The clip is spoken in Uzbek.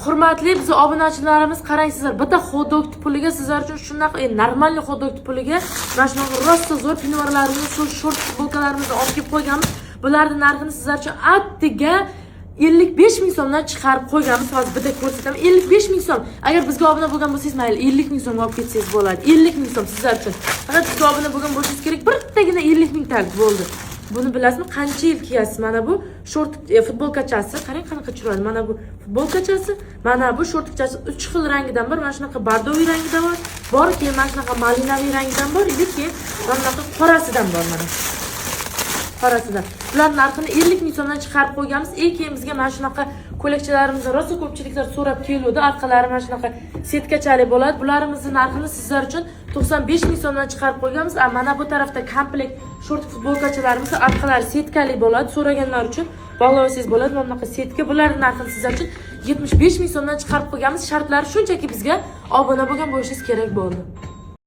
Hurmatli biz obunachilarimiz, qarang sizlar, bitta xodok puliga sizlar uchun shunaqa normalniy xodok puliga mana shunaqa rosta zo'r pinvarlarimizni, short futbolkalarimizni olib kelib qo'yganmiz. Bularning narxini sizlar uchun attiga 55 ming so'mdan chiqarib qo'yganmiz. Hozir bitta ko'rsataman. 55 ming so'm. Agar bizga obuna bo'lgan bo'lsangiz, mayli 50 ming so'mga olib ketsangiz bo'ladi. 50 ming so'm sizlar uchun. Faqat bizga obuna bo'lgan bo'lishingiz kerak. Bittagina 50 ming tag bo'ldi. Buni bilasizmi? Qancha yil kiyasiz? Mana bu short futbolkachasi. Qarang qanaqa chiroyli. Mana bu futbolkachasi, mana bu shortkachasi 3 xil rangidan bor. Mana shunaqa bordoviy rangidan bor. Bor, keyin mana shunaqa malinaviy rangidan bor, keyin mana shunaqa qorasidan bor mana. Qorasidan. Bularning narxini 50 ming so'mdan chiqarib qo'yganmiz. Keyin bizga mana shunaqa ko'ylakchalarimizni rosa ko'pchiliklar so'rab keluvdi. Orqalari mana shunaqa setkachalik bo'ladi. Bularimizni narxini sizlar uchun 95 ming so'mdan chiqarib qo'yganmiz. Mana bu tarafda komplekt short futbolkachalarimiz orqalari setkali bo'ladi. So'raganlar uchun bog'lasangiz bo'ladi. Mana bunaqa setka. Bularning narxini sizlar uchun 75 ming so'mdan chiqarib qo'yganmiz. Shartlari shunchaki bizga obuna bo'lgan bo'lishingiz kerak bo'ldi.